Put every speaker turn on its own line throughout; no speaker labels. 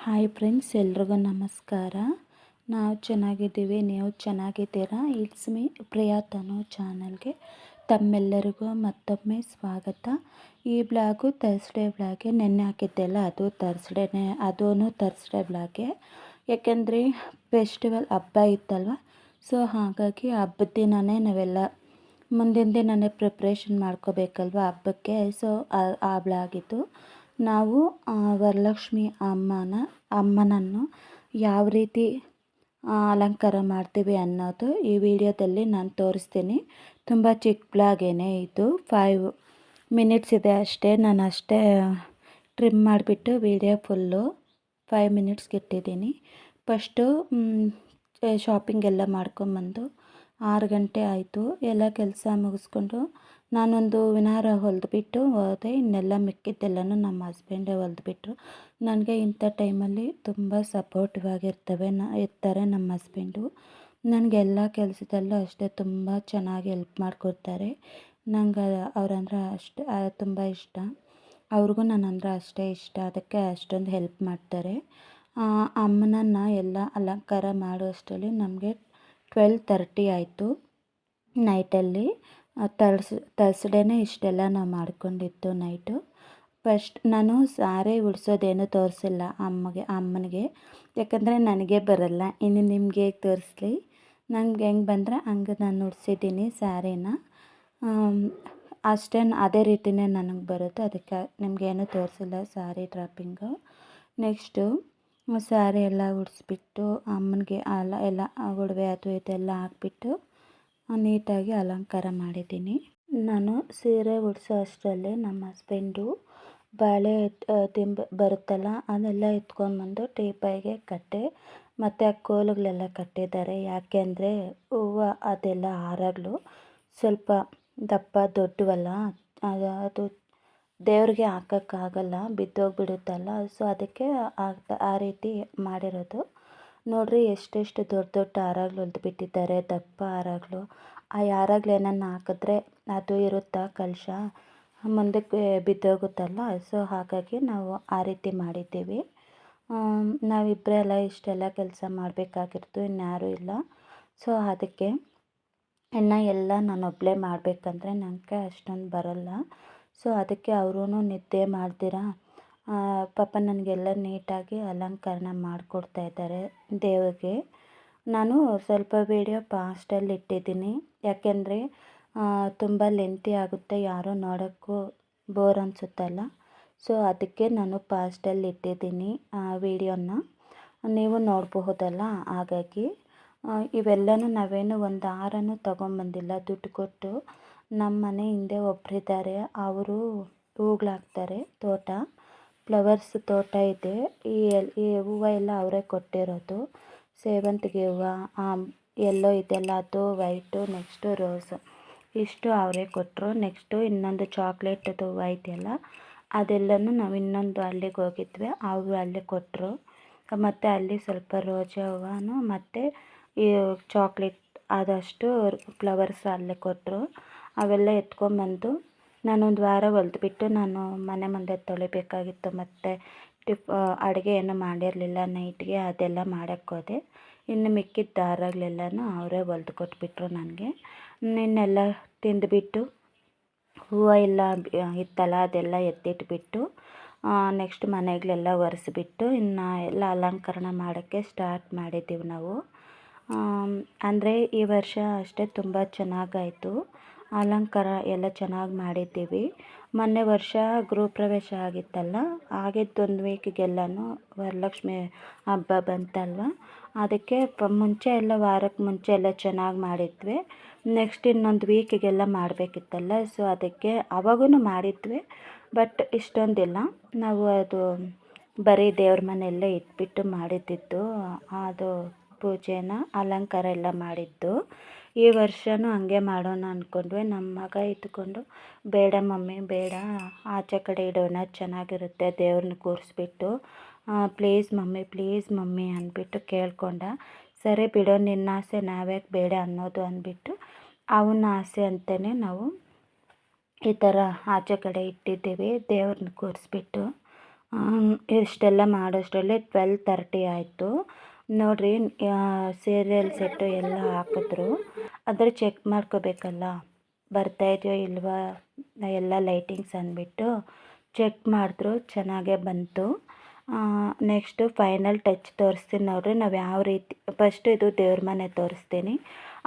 Hi friends, ಎಲ್ರಿಗೂ ನಮಸ್ಕಾರ. ನಾವು ಚೆನ್ನಾಗಿದ್ದೀವಿ, ನೀವು ಚೆನ್ನಾಗಿದ್ದೀರಾ? ಇಟ್ಸ್ ಮೀ ಪ್ರಿಯಾ ತನು ಚಾನಲ್ಗೆ ತಮ್ಮೆಲ್ಲರಿಗೂ ಮತ್ತೊಮ್ಮೆ ಸ್ವಾಗತ. ಈ ಬ್ಲಾಗು ಥರ್ಸ್ಡೇ ಬ್ಲಾಗೆ. ನೆನ್ನೆ ಹಾಕಿದ್ದೆಲ್ಲ ಅದು ಥರ್ಸ್ಡೇ ಬ್ಲಾಗೆ. ಯಾಕೆಂದರೆ ಫೆಸ್ಟಿವಲ್ ಹಬ್ಬ ಇತ್ತಲ್ವ, ಸೊ ಹಾಗಾಗಿ ಹಬ್ಬದ ದಿನವೇ ನಾವೆಲ್ಲ ಮುಂದಿನ ದಿನವೇ ಪ್ರಿಪ್ರೇಷನ್ ಮಾಡ್ಕೋಬೇಕಲ್ವ ಹಬ್ಬಕ್ಕೆ. ಸೊ ಆ ಬ್ಲಾಗಿತ್ತು. ನಾವು ವರಲಕ್ಷ್ಮಿ ಅಮ್ಮನನ್ನು ಯಾವ ರೀತಿ ಅಲಂಕಾರ ಮಾಡ್ತೀವಿ ಅನ್ನೋದು ಈ ವಿಡಿಯೋದಲ್ಲಿ ನಾನು ತೋರಿಸ್ತೀನಿ. ತುಂಬ ಚಿಕ್ಕ ಬ್ಲಾಗೇನೆ ಇದು, 5 ಮಿನಿಟ್ಸ್ ಇದೆ ಅಷ್ಟೇ. ನಾನು ಅಷ್ಟೇ ಟ್ರಿಮ್ ಮಾಡಿಬಿಟ್ಟು ವಿಡಿಯೋ ಫುಲ್ಲು 5 ಮಿನಿಟ್ಸ್ಗೆ ಇಟ್ಟಿದ್ದೀನಿ. ಫಸ್ಟು ಶಾಪಿಂಗ್ ಎಲ್ಲ ಮಾಡ್ಕೊಂಬಂದು 6 ಗಂಟೆ ಆಯಿತು. ಎಲ್ಲ ಕೆಲಸ ಮುಗಿಸ್ಕೊಂಡು ನಾನೊಂದು ವಿನಾರ ಹೊಲಿದ್ಬಿಟ್ಟು ಹೋದೆ. ಇನ್ನೆಲ್ಲ ಮಿಕ್ಕಿದ್ದೆಲ್ಲನೂ ನಮ್ಮ ಹಸ್ಬೆಂಡೇ ಹೊಲಿದ್ಬಿಟ್ರು. ನನಗೆ ಇಂಥ ಟೈಮಲ್ಲಿ ತುಂಬ ಸಪೋರ್ಟಿವ್ ಇರ್ತಾರೆ ನಮ್ಮ ಹಸ್ಬೆಂಡು. ನನಗೆಲ್ಲ ಕೆಲಸದಲ್ಲೂ ಅಷ್ಟೇ ತುಂಬ ಚೆನ್ನಾಗಿ ಹೆಲ್ಪ್ ಮಾಡಿಕೊಡ್ತಾರೆ. ನಂಗೆ ಅವರಂದ್ರೆ ಅಷ್ಟೇ ತುಂಬ ಇಷ್ಟ. ಅವ್ರಿಗೂ ನನ್ನಂದ್ರೆ ಅಷ್ಟೇ ಇಷ್ಟ, ಅದಕ್ಕೆ ಅಷ್ಟೊಂದು ಹೆಲ್ಪ್ ಮಾಡ್ತಾರೆ. ಅಮ್ಮನನ್ನು ಎಲ್ಲ ಅಲಂಕಾರ ಮಾಡುವಷ್ಟರಲ್ಲಿ ನಮಗೆ 12:30 ಆಯಿತು ನೈಟಲ್ಲಿ. ಥರ್ಸ್ಡೇನೇ ಇಷ್ಟೆಲ್ಲ ನಾವು ಮಾಡ್ಕೊಂಡಿದ್ದು ನೈಟು. ಫಸ್ಟ್ ನಾನು ಸಾರಿ ಉಡಿಸೋದೇನು ತೋರಿಸಿಲ್ಲ ಅಮ್ಮನಿಗೆ, ಯಾಕಂದರೆ ನನಗೆ ಬರಲ್ಲ. ಇನ್ನು ನಿಮಗೆ ಹೇಗೆ ತೋರಿಸ್ಲಿ, ನನಗೆ ಹೆಂಗೆ ಬಂದರೆ ಹಂಗೆ ನಾನು ಉಡಿಸಿದ್ದೀನಿ ಸ್ಯಾರಿನ. ಅಷ್ಟೇ, ಅದೇ ರೀತಿಯೇ ನನಗೆ ಬರುತ್ತೆ. ಅದಕ್ಕೆ ನಿಮಗೇನು ತೋರಿಸಿಲ್ಲ ಸ್ಯಾರಿ ಡ್ರಾಪಿಂಗು. ನೆಕ್ಸ್ಟು ಸ್ಯಾರಿ ಎಲ್ಲ ಉಡಿಸ್ಬಿಟ್ಟು ಅಮ್ಮನಿಗೆ ಎಲ್ಲ ಒಡವೆ ಅದು ಇದೆಲ್ಲ ಹಾಕ್ಬಿಟ್ಟು ನೀಟಾಗಿ ಅಲಂಕಾರ ಮಾಡಿದ್ದೀನಿ. ನಾನು ಸೀರೆ ಉಡಿಸೋ ಅಷ್ಟರಲ್ಲಿ ನಮ್ಮ ಹಸ್ಬೆಂಡು ಬಾಳೆ ಬರುತ್ತಲ್ಲ ಅದೆಲ್ಲ ಎತ್ಕೊಂಡ್ಬಂದು ಟೀಪಾಯಿಗೆ ಕಟ್ಟೆ ಮತ್ತು ಆ ಕೋಲುಗಳೆಲ್ಲ ಕಟ್ಟಿದ್ದಾರೆ. ಯಾಕೆ ಅಂದರೆ ಹೂವು ಅದೆಲ್ಲ ಹಾರಗಳು ಸ್ವಲ್ಪ ದಪ್ಪ ದೊಡ್ಡವಲ್ಲ, ಅದು ದೇವ್ರಿಗೆ ಹಾಕೋಕ್ಕಾಗಲ್ಲ, ಬಿದ್ದೋಗ್ಬಿಡುತ್ತಲ್ಲ. ಸೊ ಅದಕ್ಕೆ ಆ ರೀತಿ ಮಾಡಿರೋದು. ನೋಡ್ರಿ ಎಷ್ಟೆಷ್ಟು ದೊಡ್ಡ ದೊಡ್ಡ ಹಾರಗಳು ಹೊಲ್ದುಬಿಟ್ಟಿದ್ದಾರೆ, ದಪ್ಪ ಹಾರಗಳು. ಆ ಹಾರಗಳೇನನ್ನ ಹಾಕಿದ್ರೆ ಅದು ಇರುತ್ತಾ ಕಲಶ ಮುಂದಕ್ಕೆ ಬಿದ್ದೋಗುತ್ತಲ್ಲ. ಸೊ ಹಾಗಾಗಿ ನಾವು ಆ ರೀತಿ ಮಾಡಿದ್ದೀವಿ. ನಾವಿಬ್ಬರೇ ಅಲ್ಲ ಇಷ್ಟೆಲ್ಲ ಕೆಲಸ ಮಾಡಬೇಕಾಗಿತ್ತು, ಇನ್ಯಾರೂ ಇಲ್ಲ. ಸೊ ಅದಕ್ಕೆ ಇನ್ನು ಎಲ್ಲ ನಾನೊಬ್ಬಳೇ ಮಾಡಬೇಕಂದ್ರೆ ನನಗೆ ಅಷ್ಟೊಂದು ಬರಲ್ಲ. ಸೊ ಅದಕ್ಕೆ ಅವರೂ ನಿದ್ದೆ ಮಾಡ್ದಿರ ಪಾಪ ನನಗೆಲ್ಲ ನೀಟಾಗಿ ಅಲಂಕರಣ ಮಾಡಿಕೊಡ್ತಾಯಿದ್ದಾರೆ ದೇವರಿಗೆ. ನಾನು ಸ್ವಲ್ಪ ವೀಡಿಯೋ ಫಾಸ್ಟಲ್ಲಿ ಇಟ್ಟಿದ್ದೀನಿ, ಯಾಕೆಂದರೆ ತುಂಬ ಲೆಂತಿ ಆಗುತ್ತೆ, ಯಾರೋ ನೋಡೋಕ್ಕೂ ಬೋರ್ ಅನಿಸುತ್ತಲ್ಲ. ಸೊ ಅದಕ್ಕೆ ನಾನು ಫಾಸ್ಟಲ್ಲಿ ಇಟ್ಟಿದ್ದೀನಿ ಆ ವಿಡಿಯೋನ, ನೀವು ನೋಡಬಹುದಲ್ಲ. ಹಾಗಾಗಿ ಇವೆಲ್ಲನೂ ನಾವೇನು ಒಂದು ಹಾರನೂ ತೊಗೊಂಬಂದಿಲ್ಲ, ದುಡ್ಡು ಕೊಟ್ಟು. ನಮ್ಮ ಮನೆ ಹಿಂದೆ ಒಬ್ಬರಿದ್ದಾರೆ, ಅವರು ಹೂಗಳಾಕ್ತಾರೆ, ತೋಟ ಫ್ಲವರ್ಸ್ ತೋಟ ಇದೆ. ಈ ಹೂವು ಎಲ್ಲ ಅವರೇ ಕೊಟ್ಟಿರೋದು. ಸೇವಂತಿಗೆ ಹೂವು, ಎಲ್ಲೋ ಇದೆಲ್ಲ, ಅದು ವೈಟು, ನೆಕ್ಸ್ಟು ರೋಸು, ಇಷ್ಟು ಅವರೇ ಕೊಟ್ಟರು. ನೆಕ್ಸ್ಟು ಇನ್ನೊಂದು ಚಾಕ್ಲೇಟದು ಹೂವು ಇದೆಯಲ್ಲ, ಅದೆಲ್ಲನೂ ನಾವು ಇನ್ನೊಂದು ಹಳ್ಳಿಗೆ ಹೋಗಿದ್ವಿ, ಅವರು ಅಲ್ಲಿ ಕೊಟ್ಟರು. ಮತ್ತು ಅಲ್ಲಿ ಸ್ವಲ್ಪ ರೋಜಾ ಹೂವು ಮತ್ತು ಈ ಚಾಕ್ಲೇಟ್ ಆದಷ್ಟು ಫ್ಲವರ್ಸ್ ಅಲ್ಲೇ ಕೊಟ್ಟರು. ಅವೆಲ್ಲ ಎತ್ಕೊಂಬಂದು ನಾನೊಂದು ವಾರ ಹೊಲಿದ್ಬಿಟ್ಟು ನಾನು ಮನೆ ಮುಂದೆ ತೊಳಿಬೇಕಾಗಿತ್ತು. ಮತ್ತು ಅಡುಗೆ ಏನೂ ಮಾಡಿರಲಿಲ್ಲ ನೈಟ್ಗೆ, ಅದೆಲ್ಲ ಮಾಡೋಕ್ಕೆ ಹೋದೆ. ಇನ್ನು ಮಿಕ್ಕಿದ ದಾರಗಳೆಲ್ಲನೂ ಅವರೇ ಹೊಲ್ದು ಕೊಟ್ಬಿಟ್ರು ನನಗೆ. ಇನ್ನೆಲ್ಲ ತಿಂದುಬಿಟ್ಟು ಹೂವು ಎಲ್ಲ ಇತ್ತಲ್ಲ ಅದೆಲ್ಲ ಎತ್ತಿಟ್ಬಿಟ್ಟು ನೆಕ್ಸ್ಟ್ ಮನೆಗಳೆಲ್ಲ ಒರೆಸ್ಬಿಟ್ಟು ಇನ್ನು ಎಲ್ಲ ಅಲಂಕರಣ ಮಾಡೋಕ್ಕೆ ಸ್ಟಾರ್ಟ್ ಮಾಡಿದ್ದೀವಿ ನಾವು. ಅಂದರೆ ಈ ವರ್ಷ ಅಷ್ಟೇ ತುಂಬ ಚೆನ್ನಾಗಾಯಿತು, ಅಲಂಕಾರ ಎಲ್ಲ ಚೆನ್ನಾಗಿ ಮಾಡಿದ್ದೀವಿ. ಮೊನ್ನೆ ವರ್ಷ ಗೃಹಪ್ರವೇಶ ಆಗಿತ್ತಲ್ಲ, ಆಗಿದ್ದೊಂದು ವೀಕಿಗೆಲ್ಲನೂ ವರಲಕ್ಷ್ಮಿ ಹಬ್ಬ ಬಂತಲ್ವ, ಅದಕ್ಕೆ ಮುಂಚೆ ಎಲ್ಲ ವಾರಕ್ಕೆ ಮುಂಚೆ ಎಲ್ಲ ಚೆನ್ನಾಗಿ ಮಾಡಿದ್ವಿ. ನೆಕ್ಸ್ಟ್ ಇನ್ನೊಂದು ವೀಕಿಗೆಲ್ಲ ಮಾಡಬೇಕಿತ್ತಲ್ಲ, ಸೊ ಅದಕ್ಕೆ ಅವಾಗೂ ಮಾಡಿದ್ವಿ, ಬಟ್ ಇಷ್ಟೊಂದಿಲ್ಲ. ನಾವು ಅದು ಬರೀ ದೇವ್ರ ಮನೆಯಲ್ಲೇ ಇಟ್ಬಿಟ್ಟು ಮಾಡಿದ್ದಿದ್ದು, ಅದು ಪೂಜೆನ ಅಲಂಕಾರ ಎಲ್ಲ ಮಾಡಿದ್ದು. ಈ ವರ್ಷವೂ ಹಂಗೆ ಮಾಡೋಣ ಅಂದ್ಕೊಂಡ್ವಿ. ನಮ್ಮ ಮಗ ಇದ್ದುಕೊಂಡು ಬೇಡ ಮಮ್ಮಿ ಬೇಡ, ಆಚೆ ಕಡೆ ಇಡೋಣ, ಚೆನ್ನಾಗಿರುತ್ತೆ ದೇವ್ರನ್ನ ಕೂರಿಸ್ಬಿಟ್ಟು, ಪ್ಲೀಸ್ ಮಮ್ಮಿ ಅಂದ್ಬಿಟ್ಟು ಕೇಳ್ಕೊಂಡ. ಸರಿ ಬಿಡೋ, ನಿನ್ನ ಆಸೆ ನಾವ್ಯಾಕೆ ಬೇಡ ಅನ್ನೋದು ಅಂದ್ಬಿಟ್ಟು ಅವನ ಆಸೆ ಅಂತಲೇ ನಾವು ಈ ಥರ ಆಚೆ ಕಡೆ ಇಟ್ಟಿದ್ದೀವಿ ದೇವ್ರನ್ನ ಕೂರಿಸ್ಬಿಟ್ಟು. ಇಷ್ಟೆಲ್ಲ ಮಾಡೋಷ್ಟರಲ್ಲಿ 12:30 ಆಯಿತು. ನೋಡಿರಿ ಸೀರಿಯಲ್ ಸೆಟ್ಟು ಎಲ್ಲ ಹಾಕಿದ್ರು. ಆದರೆ ಚೆಕ್ ಮಾಡ್ಕೋಬೇಕಲ್ಲ ಬರ್ತಾಯಿದೆಯೋ ಇಲ್ವಾ ಎಲ್ಲ ಲೈಟಿಂಗ್ಸ್ ಅಂದ್ಬಿಟ್ಟು ಚೆಕ್ ಮಾಡಿದ್ರು, ಚೆನ್ನಾಗೇ ಬಂತು. ನೆಕ್ಸ್ಟು ಫೈನಲ್ ಟಚ್ ತೋರಿಸ್ತೀನಿ ನೋಡಿರಿ ನಾವು ಯಾವ ರೀತಿ. ಫಸ್ಟು ಇದು ದೇವ್ರ ಮನೆ ತೋರಿಸ್ತೀನಿ.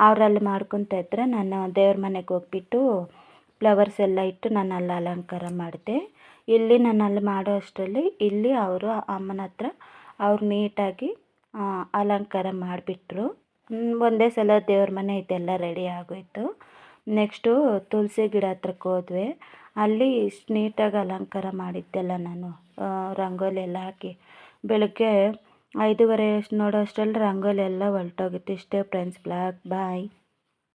ಅವರಲ್ಲಿ ಮಾಡ್ಕೊತಾ ಇದ್ದರೆ ನಾನು ದೇವ್ರ ಮನೆಗೆ ಹೋಗ್ಬಿಟ್ಟು ಫ್ಲವರ್ಸ್ ಎಲ್ಲ ಇಟ್ಟು ನಾನು ಅಲ್ಲಿ ಅಲಂಕಾರ ಮಾಡಿದೆ. ಇಲ್ಲಿ ನಾನು ಅಲ್ಲಿ ಮಾಡೋ ಅಷ್ಟರಲ್ಲಿ ಇಲ್ಲಿ ಅವರು ಅಮ್ಮನ ಹತ್ರ ಅವ್ರು ನೀಟಾಗಿ ಅಲಂಕಾರ ಮಾಡಿಬಿಟ್ರು. ಒಂದೇ ಸಲ ದೇವ್ರ ಮನೆ ಇದೆಲ್ಲ ರೆಡಿ ಆಗೋಯಿತು. ನೆಕ್ಸ್ಟು ತುಳಸಿ ಗಿಡ ಹತ್ರಕ್ಕೆ ಹೋದ್ವಿ. ಅಲ್ಲಿ ಇಷ್ಟು ನೀಟಾಗಿ ಅಲಂಕಾರ ಮಾಡಿದ್ದೆಲ್ಲ ನಾನು ರಂಗೋಲಿ ಎಲ್ಲ ಹಾಕಿ ಬೆಳಗ್ಗೆ 5:30 ನೋಡೋ ಅಷ್ಟರಲ್ಲಿ ರಂಗೋಲಿ ಎಲ್ಲ ಹೊರಟೋಗಿತ್ತು. ಇಷ್ಟೇ ಫ್ರೆಂಡ್ಸ್, ಬಾಯ್.